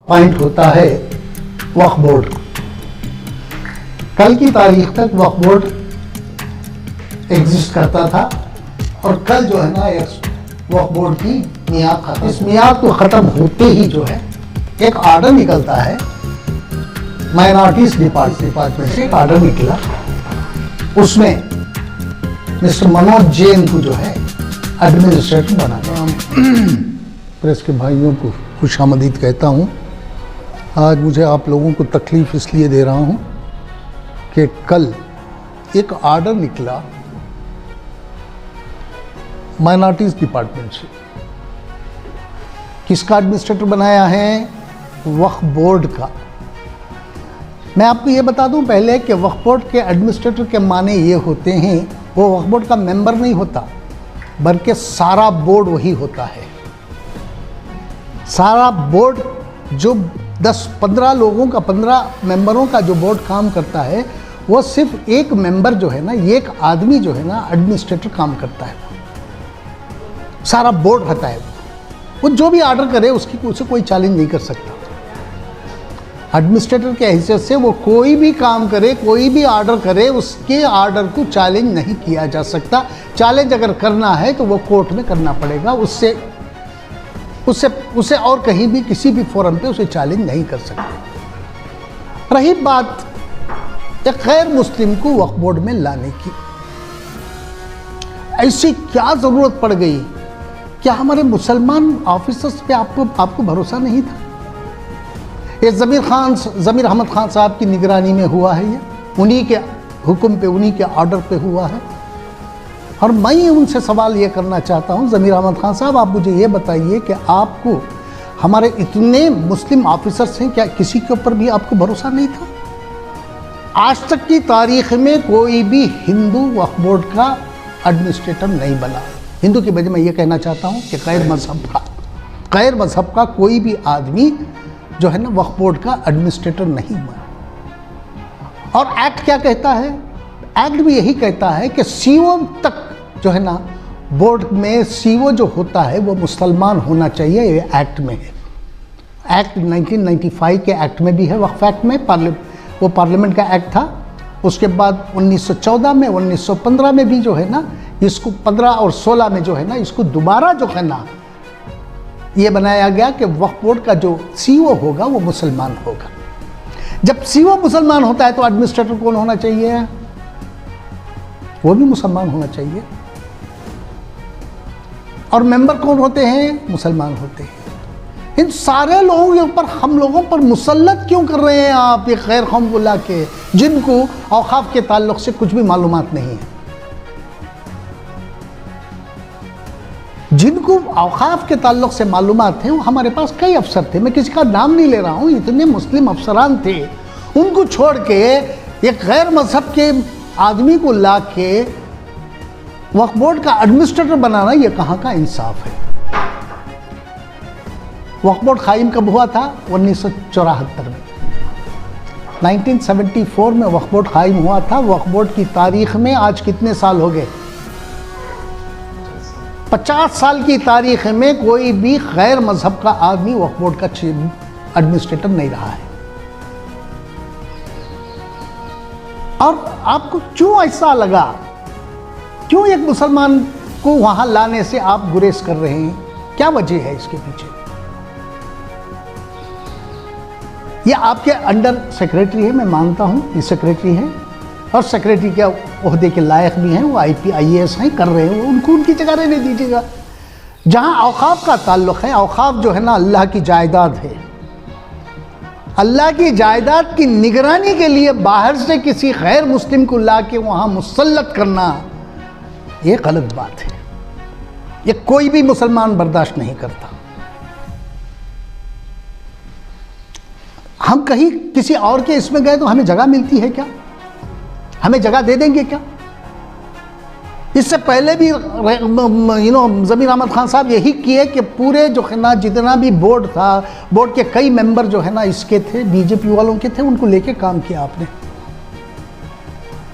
Point होता है वक्फ board. कल की तारीख तक वक्फ बोर्ड एग्जिस्ट करता था और कल जो है ना वक्फ बोर्ड की मियाद खत्म। इस मियाद को ख़त्म होते ही जो है एक आर्डर निकलता है, माइनॉरिटीज डिपार्टमेंट से एक आर्डर निकला, उसमें मिस्टर मनोज जैन को जो है एडमिनिस्ट्रेटर बना गया। प्रेस के भाइयों को खुशामदीद कहता हूँ। आज मुझे आप लोगों को तकलीफ इसलिए दे रहा हूँ कि कल एक आर्डर निकला माइनॉरिटीज डिपार्टमेंट से। किसका एडमिनिस्ट्रेटर बनाया है? वक्फ बोर्ड का। मैं आपको ये बता दूं पहले कि वक्फ बोर्ड के एडमिनिस्ट्रेटर के माने ये होते हैं, वो वक्फ बोर्ड का मेंबर नहीं होता बल्कि सारा बोर्ड वही होता है। सारा बोर्ड जो 10-15 लोगों का, 15 मेंबरों का जो बोर्ड काम करता है, वो सिर्फ एक मेंबर जो है ना, एक आदमी जो है ना एडमिनिस्ट्रेटर काम करता है। सारा बोर्ड रहता है, वो जो भी ऑर्डर करे उसे कोई चैलेंज नहीं कर सकता। एडमिनिस्ट्रेटर के हैसियत से वो कोई भी काम करे, कोई भी ऑर्डर करे, उसके ऑर्डर को चैलेंज नहीं किया जा सकता। चैलेंज अगर करना है तो वो कोर्ट में करना पड़ेगा, उससे और कहीं भी किसी भी फोरम पे उसे चैलेंज नहीं कर सकते। रही बात एक गैर मुस्लिम को वक्फ बोर्ड में लाने की, ऐसी क्या ज़रूरत पड़ गई? क्या हमारे मुसलमान ऑफिसर्स पे आपको भरोसा नहीं था? ये ज़मीर अहमद खान साहब की निगरानी में हुआ है, ये उन्हीं के हुक्म पे, उन्हीं के ऑर्डर पे हुआ है। और मैं उनसे सवाल ये करना चाहता हूँ, ज़मीर अहमद खान साहब, आप मुझे ये बताइए कि आपको, हमारे इतने मुस्लिम ऑफिसर्स हैं, क्या किसी के ऊपर भी आपको भरोसा नहीं था? आज तक की तारीख में कोई भी हिंदू वक्फ बोर्ड का एडमिनिस्ट्रेटर नहीं बना। हिंदू की वजह मैं ये कहना चाहता हूँ कि गैर मजहब का कोई भी आदमी जो है ना वक्फ बोर्ड का एडमिनिस्ट्रेटर नहीं बना। और एक्ट क्या कहता है? एक्ट भी यही कहता है कि सीओ तक जो है ना बोर्ड में सीओ जो होता है वो मुसलमान होना चाहिए। ये एक्ट में है। एक्ट 1995 के एक्ट में भी है, वक्फ एक्ट में, वो पार्लियामेंट का एक्ट था। उसके बाद 1914 में, 1915 में भी जो है ना इसको, 15 और 16 में जो है ना इसको दोबारा जो है ना ये बनाया गया कि वक्फ बोर्ड का जो सीईओ होगा वो मुसलमान होगा। जब सीईओ मुसलमान होता है तो एडमिनिस्ट्रेटर कौन होना चाहिए? वो भी मुसलमान होना चाहिए। और मेंबर कौन होते हैं? मुसलमान होते हैं। इन सारे लोगों के ऊपर, हम लोगों पर मुसल्लत क्यों कर रहे हैं आप, ये गैर कौम को लाके, जिनको औकाफ के ताल्लुक से कुछ भी मालूमात नहीं है? जिनको औकाफ के ताल्लुक से मालूमात थे, वो हमारे पास कई अफसर थे, मैं किसी का नाम नहीं ले रहा हूँ, इतने मुस्लिम अफसरान थे। उनको छोड़ के एक गैर मजहब के आदमी को ला के वक्फ बोर्ड का एडमिनिस्ट्रेटर बनाना, ये कहाँ का इंसाफ है? वक्फ बोर्ड कायम कब हुआ था? 1974 में। 1974 में वक्फ बोर्ड कायम हुआ था। वक्फ बोर्ड की तारीख में आज कितने साल हो गए? 50 साल की तारीख में कोई भी गैर मजहब का आदमी वक्फ बोर्ड का एडमिनिस्ट्रेटर नहीं रहा है। और आपको क्यों ऐसा लगा? क्यों एक मुसलमान को वहां लाने से आप गुरेज कर रहे हैं? क्या वजह है इसके पीछे? ये आपके अंडर सेक्रेटरी है, मैं मानता हूं ये सेक्रेटरी है और सेक्रेटरी के ओहदे के लायक भी हैं, वो IAS हैं, कर रहे हैं, उनको उनकी जगह रहने दीजिएगा। जहां औकाफ का ताल्लुक है, औकाफ जो है ना अल्लाह की जायदाद है। अल्लाह की जायदाद की निगरानी के लिए बाहर से किसी गैर मुस्लिम को ला के वहां मुसल्लत करना, ये गलत बात है। ये कोई भी मुसलमान बर्दाश्त नहीं करता। हम कहीं किसी और के इसमें गए तो हमें जगह मिलती है क्या? हमें जगह दे देंगे क्या? इससे पहले भी ज़मीर अहमद खान साहब यही किए कि पूरे जो है ना जितना भी बोर्ड था, बोर्ड के कई मेंबर जो है ना इसके थे, बीजेपी वालों के थे, उनको लेके काम किया आपने।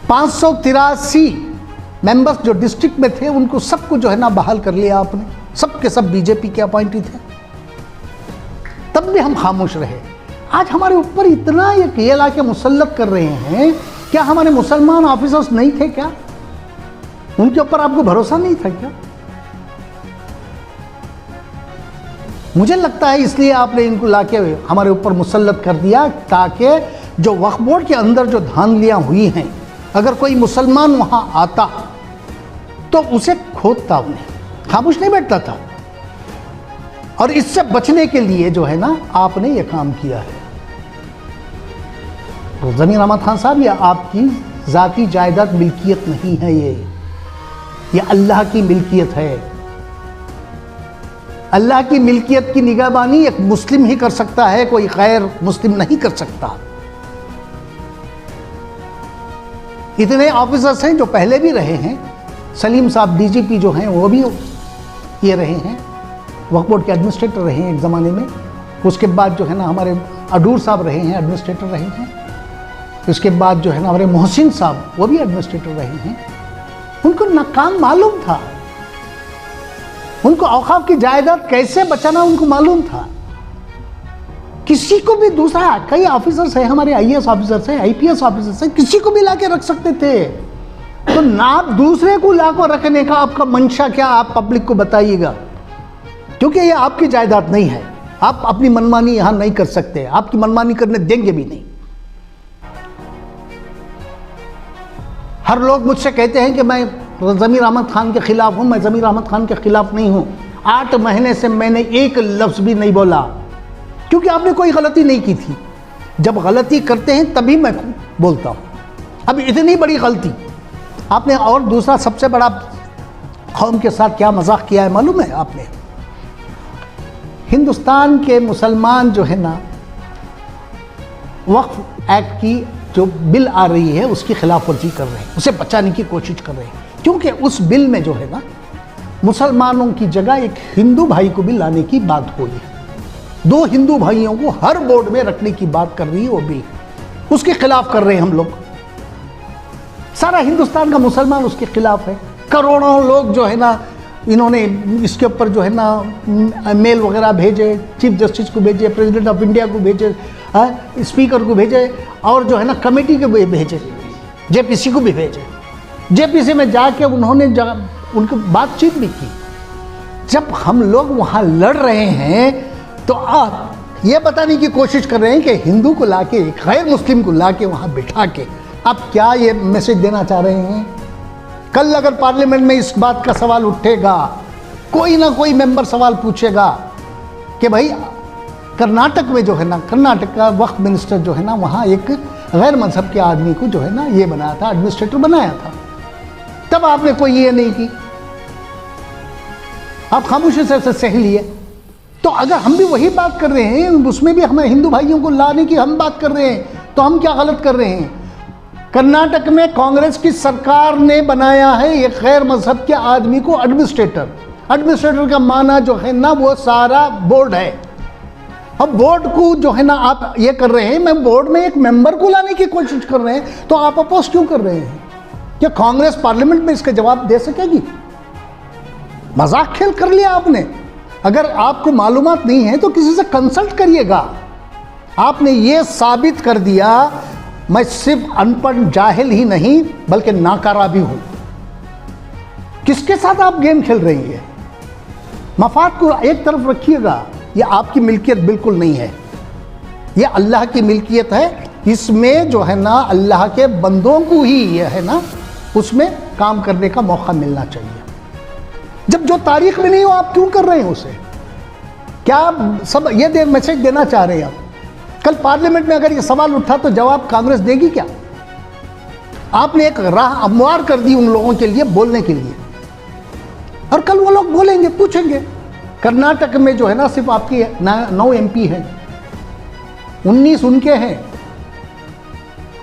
583 मेंबर्स जो डिस्ट्रिक्ट में थे उनको सबको जो है ना बहाल कर लिया आपने। सब के सब बीजेपी के अपॉइंटी थे। तब तब भी हम खामोश रहे। आज हमारे ऊपर इतना ये ला के मुसल्लत कर रहे हैं, क्या हमारे मुसलमान ऑफिसर्स नहीं थे क्या? उनके ऊपर आपको भरोसा नहीं था क्या? मुझे लगता है इसलिए आपने इनको लाके हमारे ऊपर मुसल्लत कर दिया, ताकि जो वक्फ बोर्ड के अंदर जो धांधलियां हुई हैं, अगर कोई मुसलमान वहां आता तो उसे खोदता, उन्हें खामोश नहीं बैठता था। और इससे बचने के लिए जो है ना आपने ये काम किया है। तो ज़मीर अहमद खान साहब, ये आपकी ज़ाती जायदाद मिल्कियत नहीं है, ये अल्लाह की मिल्कियत है। अल्लाह की मिल्कियत की निगहबानी एक मुस्लिम ही कर सकता है, कोई गैर मुस्लिम नहीं कर सकता। इतने ऑफिसर्स हैं जो पहले भी रहे हैं, सलीम साहब डीजीपी जो हैं वो भी ये रहे हैं, वक्फ बोर्ड के एडमिनिस्ट्रेटर रहे हैं एक ज़माने में। उसके बाद जो है ना हमारे अडूर साहब रहे हैं, एडमिनिस्ट्रेटर रहे हैं। उसके बाद जो है ना हमारे मोहसिन साहब, वो भी एडमिनिस्ट्रेटर रहे हैं। उनको काम मालूम था, उनको औकाफ की जायदाद कैसे बचाना उनको मालूम था। किसी को भी दूसरा, कई ऑफिसर्स हैं हमारे, आईएएस ऑफिसर्स हैं, आईपीएस ऑफिसर्स हैं, किसी को भी लाके रख सकते थे। तो ना दूसरे को लाकर रखने का आपका मंशा क्या, आप पब्लिक को बताइएगा, क्योंकि ये आपकी जायदाद नहीं है। आप अपनी मनमानी यहां नहीं कर सकते, आपकी मनमानी करने देंगे भी नहीं। हर लोग मुझसे कहते हैं कि मैं ज़मीर अहमद खान के खिलाफ हूं, मैं ज़मीर अहमद खान के खिलाफ नहीं हूं। 8 महीने से मैंने एक लफ्ज़ भी नहीं बोला, क्योंकि आपने कोई गलती नहीं की थी। जब गलती करते हैं तभी मैं बोलता हूं। अब इतनी बड़ी गलती आपने, और दूसरा सबसे बड़ा कौम के साथ क्या मजाक किया है मालूम है आपने? हिंदुस्तान के मुसलमान जो है ना, वक्फ एक्ट की जो बिल आ रही है उसकी खिलाफ वर्जी कर रहे हैं, उसे बचाने की कोशिश कर रहे हैं। क्योंकि उस बिल में जो है ना मुसलमानों की जगह एक हिंदू भाई को भी लाने की बात हो रही है। 2 हिंदू भाइयों को हर बोर्ड में रखने की बात कर रही है वो बिल, उसके खिलाफ कर रहे हैं हम लोग। सारा हिंदुस्तान का मुसलमान उसके खिलाफ है। करोड़ों लोग जो है ना, इन्होंने इसके ऊपर जो है ना मेल वगैरह भेजे, चीफ जस्टिस को भेजे, प्रेसिडेंट ऑफ इंडिया को भेजे, स्पीकर को भेजे, और जो है ना कमेटी को भेजे, जेपीसी को भी भेजे। जेपीसी में जाके उन्होंने उनको बातचीत भी की। जब हम लोग वहाँ लड़ रहे हैं तो आप ये बताने की कोशिश कर रहे हैं कि हिंदू को लाके, गैर मुस्लिम को लाके वहाँ बिठा के आप क्या ये मैसेज देना चाह रहे हैं? कल अगर पार्लियामेंट में इस बात का सवाल उठेगा, कोई ना कोई मेंबर सवाल पूछेगा कि भाई कर्नाटक में जो है ना, कर्नाटक का वक्फ मिनिस्टर जो है ना, वहाँ एक गैर मजहब के आदमी को जो है ना ये बनाया था, एडमिनिस्ट्रेटर बनाया था, तब आपने कोई ये नहीं की, आप खामोशी से सह लिए। तो अगर हम भी वही बात कर रहे हैं, उसमें भी हमें हिंदू भाइयों को लाने की हम बात कर रहे हैं, तो हम क्या गलत कर रहे हैं? कर्नाटक में कांग्रेस की सरकार ने बनाया है एक गैर मजहब के आदमी को एडमिनिस्ट्रेटर। एडमिनिस्ट्रेटर का माना जो है ना वो सारा बोर्ड है। अब बोर्ड को जो है ना आप ये कर रहे हैं, मैं बोर्ड में एक मेंबर को लाने की कोशिश कर रहे हैं, तो आप अपोज क्यों कर रहे हैं? क्या कांग्रेस पार्लियामेंट में इसका जवाब दे सकेगी? मजाक खेल कर लिया आपने। अगर आपको मालूमात नहीं है तो किसी से कंसल्ट करिएगा। आपने ये साबित कर दिया मैं सिर्फ अनपढ़ जाहिल ही नहीं बल्कि नाकारा भी हूं। किसके साथ आप गेम खेल रही है? मफाद को एक तरफ रखिएगा, यह आपकी मिल्कियत बिल्कुल नहीं है, यह अल्लाह की मिल्कियत है। इसमें जो है ना अल्लाह के बंदों को ही यह है ना उसमें काम करने का मौका मिलना चाहिए। जब जो तारीख में नहीं हो आप क्यों कर रहे हैं उसे? क्या आप सब ये मैसेज देना चाह रहे हैं आप? कल पार्लियामेंट में अगर ये सवाल उठा तो जवाब कांग्रेस देगी क्या? आपने एक राह हमवार कर दी उन लोगों के लिए बोलने के लिए, और कल वो लोग बोलेंगे, पूछेंगे। कर्नाटक में जो है ना सिर्फ आपकी 9 MP हैं, 19 उनके हैं,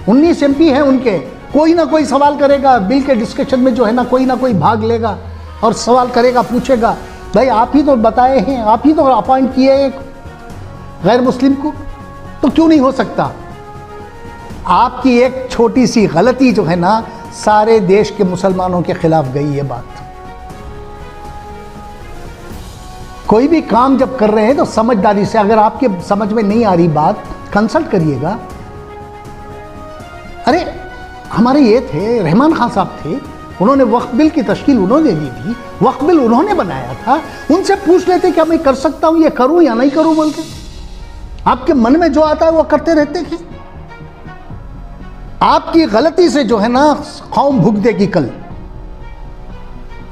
19 MP हैं उनके। कोई ना कोई सवाल करेगा बिल के डिस्कशन में, जो है ना कोई भाग लेगा और सवाल करेगा, पूछेगा भाई आप ही तो बताए हैं, आप ही तो अपॉइंट किए एक गैर मुस्लिम को, तो क्यों नहीं हो सकता? आपकी एक छोटी सी गलती जो है ना सारे देश के मुसलमानों के खिलाफ गई ये बात। कोई भी काम जब कर रहे हैं तो समझदारी से, अगर आपके समझ में नहीं आ रही बात कंसल्ट करिएगा। अरे हमारे ये थे रहमान खान साहब थे, उन्होंने वक्फ बिल की तश्कील उन्होंने दी थी, वक्फ बिल उन्होंने बनाया था, उनसे पूछ लेते क्या मैं कर सकता हूं, ये करूं या नहीं करूं बोल के। आपके मन में जो आता है वो करते रहते थे। आपकी गलती से जो है ना कौम भुगतेगी कल।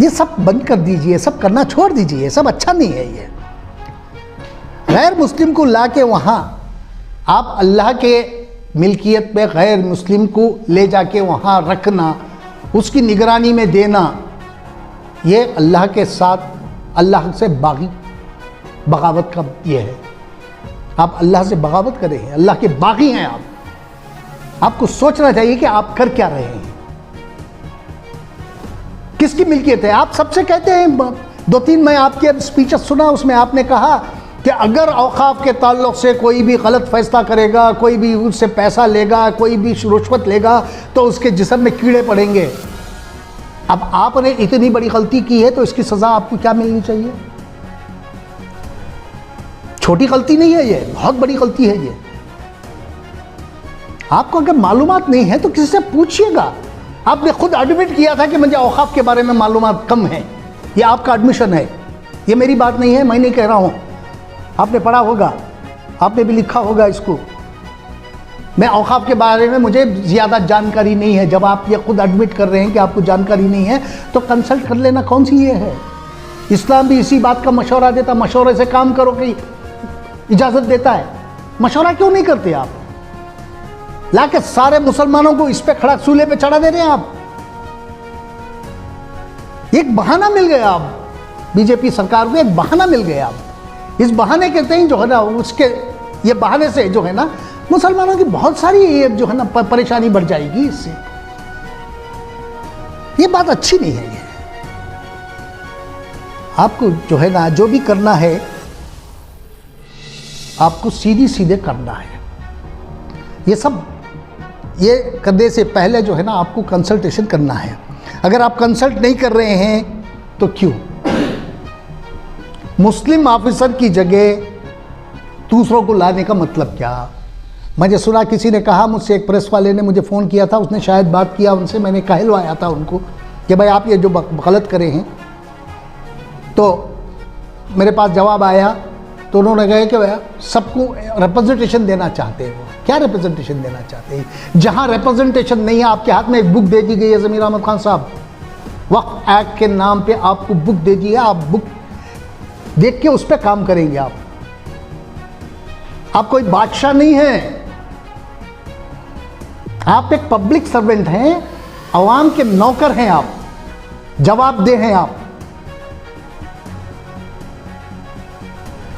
ये सब बंद कर दीजिए, सब करना छोड़ दीजिए, सब अच्छा नहीं है। ये गैर मुस्लिम को लाके वहां आप अल्लाह के मिल्कियत पे गैर मुस्लिम को ले जाके वहां रखना, उसकी निगरानी में देना, ये अल्लाह के साथ अल्लाह से बगावत का ये है। आप अल्लाह से बगावत कर रहे हैं, अल्लाह के बागी हैं आप। आपको सोचना चाहिए कि आप कर क्या रहे हैं, किसकी मिल्कियत है। आप सबसे कहते हैं, 2-3 मैं आपके स्पीचेस सुना, उसमें आपने कहा कि अगर औकाफ के ताल्लुक से कोई भी गलत फैसला करेगा, कोई भी उससे पैसा लेगा, कोई भी रुश्वत लेगा तो उसके जिस्म में कीड़े पड़ेंगे। अब आपने इतनी बड़ी गलती की है तो इसकी सज़ा आपको क्या मिलनी चाहिए? छोटी गलती नहीं है ये, बहुत बड़ी गलती है ये। आपको अगर मालूमात नहीं है तो किसी से पूछिएगा। आपने खुद एडमिट किया था कि मुझे औकाफ के बारे में मालूमात कम है, ये आपका एडमिशन है, ये मेरी बात नहीं है, मैं नहीं कह रहा हूं। आपने पढ़ा होगा, आपने भी लिखा होगा इसको। मैं औकाफ के बारे में मुझे ज़्यादा जानकारी नहीं है। जब आप ये खुद एडमिट कर रहे हैं कि आपको जानकारी नहीं है तो कंसल्ट कर लेना, कौन सी ये है। इस्लाम भी इसी बात का मशवरा देता, मशवरे से काम करो की इजाज़त देता है। मशवरा क्यों नहीं करते आप? लाके सारे मुसलमानों को इस पे खड़ा सूले पे चढ़ा दे रहे हैं आप। एक बहाना मिल गया आप, बीजेपी सरकार को एक बहाना मिल गया आप। इस बहाने के तहत जो है ना, उसके ये बहाने से जो है ना मुसलमानों की बहुत सारी ये जो है ना परेशानी बढ़ जाएगी इससे। ये बात अच्छी नहीं है। ये आपको जो है ना जो भी करना है आपको सीधे करना है। ये सब ये करने से पहले जो है ना आपको कंसल्टेशन करना है। अगर आप कंसल्ट नहीं कर रहे हैं तो क्यों? मुस्लिम ऑफिसर की जगह दूसरों को लाने का मतलब क्या? मुझे सुना, किसी ने कहा मुझसे, एक प्रेस वाले ने मुझे फ़ोन किया था, उसने शायद बात किया उनसे, मैंने कहलवाया था उनको कि भाई आप ये जो गलत करे हैं। तो मेरे पास जवाब आया तो उन्होंने कहा कि भैया सबको रिप्रेजेंटेशन देना चाहते हैं। वो क्या रिप्रेजेंटेशन देना चाहते हैं? जहाँ रिप्रेजेंटेशन नहीं है, आपके हाथ में एक बुक दे दी गई है ज़मीर अहमद खान साहब, वक्फ एक्ट के नाम पे आपको बुक दे दी है, आप बुक देख के उस पर काम करेंगे। आप कोई बादशाह नहीं हैं, आप एक पब्लिक सर्वेंट हैं, अवाम के नौकर हैं, आप जवाबदेह हैं।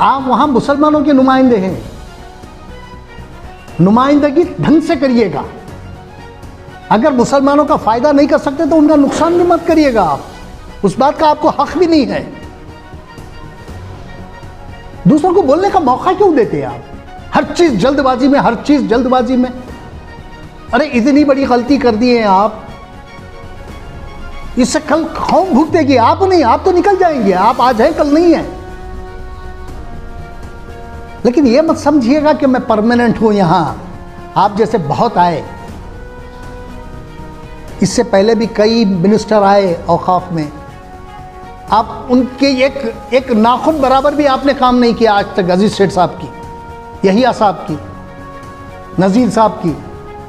आप वहां मुसलमानों के नुमाइंदे हैं, नुमाइंदगी ढंग से करिएगा। अगर मुसलमानों का फायदा नहीं कर सकते तो उनका नुकसान भी मत करिएगा। आप उस बात का आपको हक भी नहीं है। दूसरों को बोलने का मौका क्यों देते हैं आप? हर चीज जल्दबाजी में, हर चीज जल्दबाजी में। अरे इतनी बड़ी गलती कर दी है आप, इससे कल कौन भुगतेगी? आप नहीं, आप तो निकल जाएंगे, आप आज हैं कल नहीं है। लेकिन ये मत समझिएगा कि मैं परमानेंट हूं यहां। आप जैसे बहुत आए, इससे पहले भी कई मिनिस्टर आए औकाफ में, आप उनके एक नाखुन बराबर भी आपने काम नहीं किया आज तक। अजीज शेख साहब की, यहिया साहब की, नज़ीर साहब की,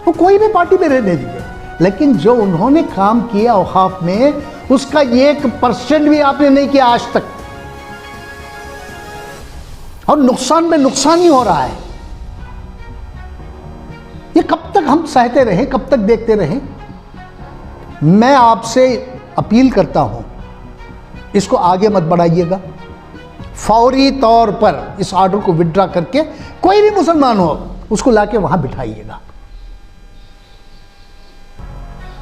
वो कोई भी पार्टी में रहने दीजिए, लेकिन जो उन्होंने काम किया औकाफ में उसका 1% भी आपने नहीं किया आज तक। और नुकसान में नुकसान ही हो रहा है। ये कब तक हम सहते रहें, कब तक देखते रहें? मैं आपसे अपील करता हूं, इसको आगे मत बढ़ाइएगा। फौरी तौर पर इस ऑर्डर को विड्रॉ करके कोई भी मुसलमान हो उसको लाके वहां बिठाइएगा।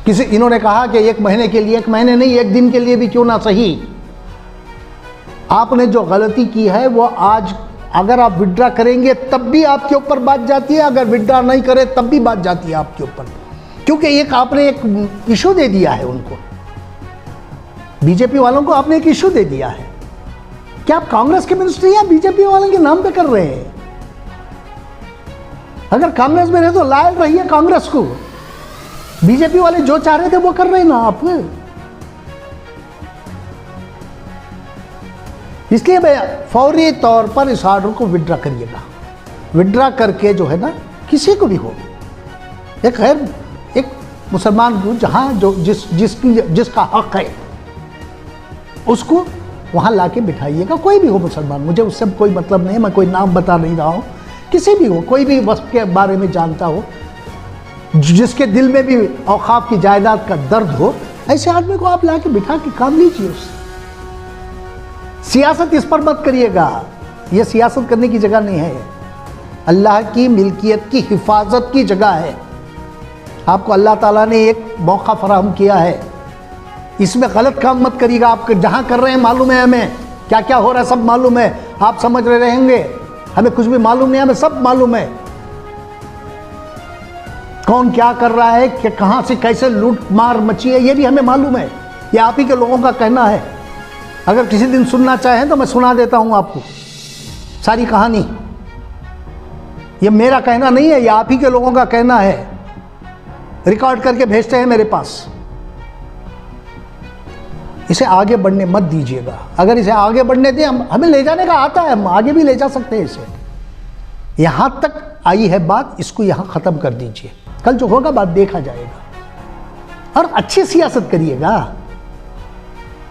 किसी इन्होंने कहा कि 1 महीने के लिए, 1 महीने नहीं, 1 दिन के लिए भी क्यों ना सही। आपने जो गलती की है वो आज अगर आप विड्रॉ करेंगे तब भी आपके ऊपर बात जाती है, अगर विड्रॉ नहीं करे तब भी बात जाती है आपके ऊपर, क्योंकि आपने एक इशू दे दिया है उनको, बीजेपी वालों को आपने एक इशू दे दिया है। क्या आप कांग्रेस के मिनिस्टर या बीजेपी वाले के नाम पे कर रहे हैं? अगर कांग्रेस में रहे तो लायल रहिए कांग्रेस को। बीजेपी वाले जो चाह रहे थे वो कर रहे हैं ना आप। इसलिए भैया फौरी तौर पर इस ऑर्डर को विड्रा करिएगा। विड्रा करके जो है ना, किसी को भी हो, एक मुसलमान को जहां जो जिसका हक है उसको वहां लाके बिठाइएगा। कोई भी हो मुसलमान, मुझे उससे कोई मतलब नहीं है, मैं कोई नाम बता नहीं रहा हूं। किसी भी हो, कोई भी वक्त के बारे में जानता हो, जिसके दिल में भी औकाफ की जायदाद का दर्द हो, ऐसे आदमी को आप लाके बिठा के काम लीजिए उससे। सियासत इस पर मत करिएगा, यह सियासत करने की जगह नहीं है। अल्लाह की मिल्कियत की हिफाजत की जगह है। आपको अल्लाह ताला ने एक मौका फराहम किया है, इसमें गलत काम मत करिएगा। आप जहां कर रहे हैं मालूम है, हमें क्या क्या हो रहा है सब मालूम है। आप समझ रहे रहेंगे हमें कुछ भी मालूम नहीं, हमें सब मालूम है कौन क्या कर रहा है, कि कहां से कैसे लूट मार मची है, ये भी हमें मालूम है। ये आप ही के लोगों का कहना है। अगर किसी दिन सुनना चाहें तो मैं सुना देता हूं आपको सारी कहानी। ये मेरा कहना नहीं है, ये आप ही के लोगों का कहना है। रिकॉर्ड करके भेजते हैं मेरे पास। इसे आगे बढ़ने मत दीजिएगा। अगर इसे आगे बढ़ने दें, हमें ले जाने का आता है, हम आगे भी ले जा सकते हैं इसे। यहां तक आई है बात, इसको यहां खत्म कर दीजिए। कल जो होगा बात देखा जाएगा। और अच्छी सियासत करिएगा।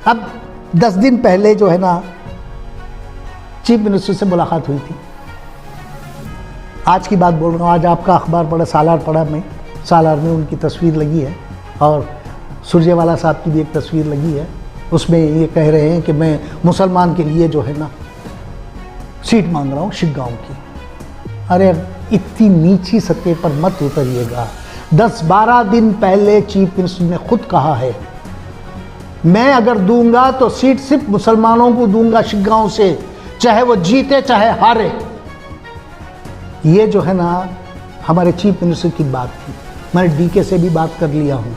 अब 10 दिन पहले जो है ना, चीफ मिनिस्टर से मुलाकात हुई थी। आज की बात बोल रहा हूँ, आज आपका अखबार पढ़ा, सालार पढ़ा मैं, सालार में उनकी तस्वीर लगी है और सुरजेवाला साहब की भी एक तस्वीर लगी है। उसमें ये कह रहे हैं कि मैं मुसलमान के लिए जो है ना सीट मांग रहा हूँ शिगांव की। अरे इतनी नीची सतह पर मत उतरिएगा। 10-12 दिन पहले चीफ मिनिस्टर ने खुद कहा है, मैं अगर दूंगा तो सीट सिर्फ मुसलमानों को दूंगा शिगांव से, चाहे वो जीते चाहे हारे। ये जो है ना हमारे चीफ मिनिस्टर की बात थी। मैंने डीके से भी बात कर लिया हूँ,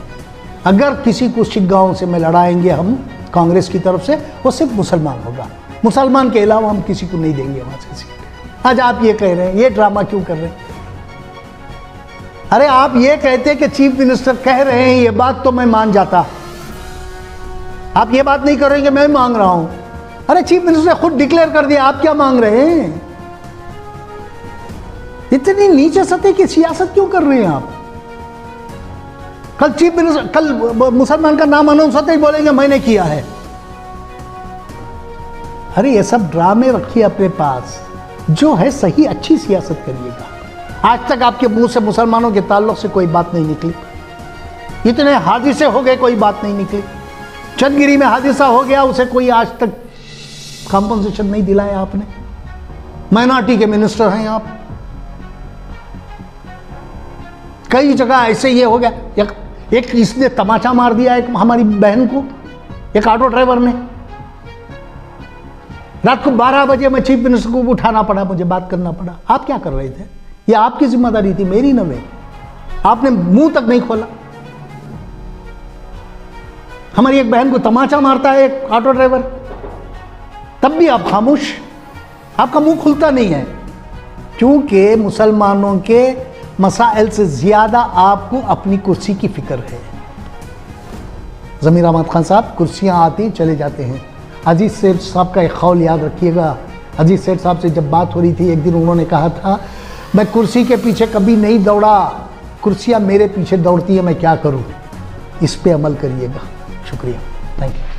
अगर किसी को शिगांव से में लड़ाएंगे हम कांग्रेस की तरफ से, वो सिर्फ मुसलमान होगा। मुसलमान के अलावा हम किसी को नहीं देंगे वहां से सीट। आज आप ये कह रहे हैं, ये ड्रामा क्यों कर रहे हैं? अरे आप ये कहते कि चीफ मिनिस्टर कह रहे हैं ये बात तो मैं मान जाता। आप ये बात नहीं कर रहे कि मैं मांग रहा हूं। अरे चीफ मिनिस्टर ने खुद डिक्लेयर कर दिया, आप क्या मांग रहे हैं? इतनी नीचे सतह की सियासत क्यों कर रहे हैं आप? कल चीफ मिनिस्टर, कल मुसलमान का नाम अनाउंस होते ही बोलेंगे मैंने किया है। अरे ये सब ड्रामे रखिए अपने पास। जो है सही अच्छी सियासत करिएगा। आज तक आपके मुंह से मुसलमानों के ताल्लुक से कोई बात नहीं निकली। इतने हादसे हो गए, कोई बात नहीं निकली। चंदगिरी में हादसा हो गया, उसे कोई आज तक कॉम्पनसेशन नहीं दिलाया आपने। माइनॉरिटी के मिनिस्टर हैं आप। कई जगह ऐसे ये हो गया, एक इसने तमाचा मार दिया एक हमारी बहन को, एक ऑटो ड्राइवर ने। रात को 12 बजे मैं चीफ मिनिस्टर को उठाना पड़ा, मुझे बात करना पड़ा। आप क्या कर रहे थे? ये आपकी जिम्मेदारी थी, मेरी न। में आपने मुंह तक नहीं खोला। हमारी एक बहन को तमाचा मारता है एक ऑटो ड्राइवर, तब भी आप खामोश, आपका मुंह खुलता नहीं है। क्योंकि मुसलमानों के मसाइल से ज्यादा आपको अपनी कुर्सी की फिक्र है। ज़मीर अहमद खान साहब, कुर्सियां आती चले जाते हैं। अजीज सेठ साहब का एक कौल याद रखिएगा। अजीज सेठ साहब से जब बात हो रही थी, एक दिन उन्होंने कहा था, मैं कुर्सी के पीछे कभी नहीं दौड़ा, कुर्सियां मेरे पीछे दौड़ती है, मैं क्या करूं। इस पे अमल करिएगा। शुक्रिया, थैंक यू।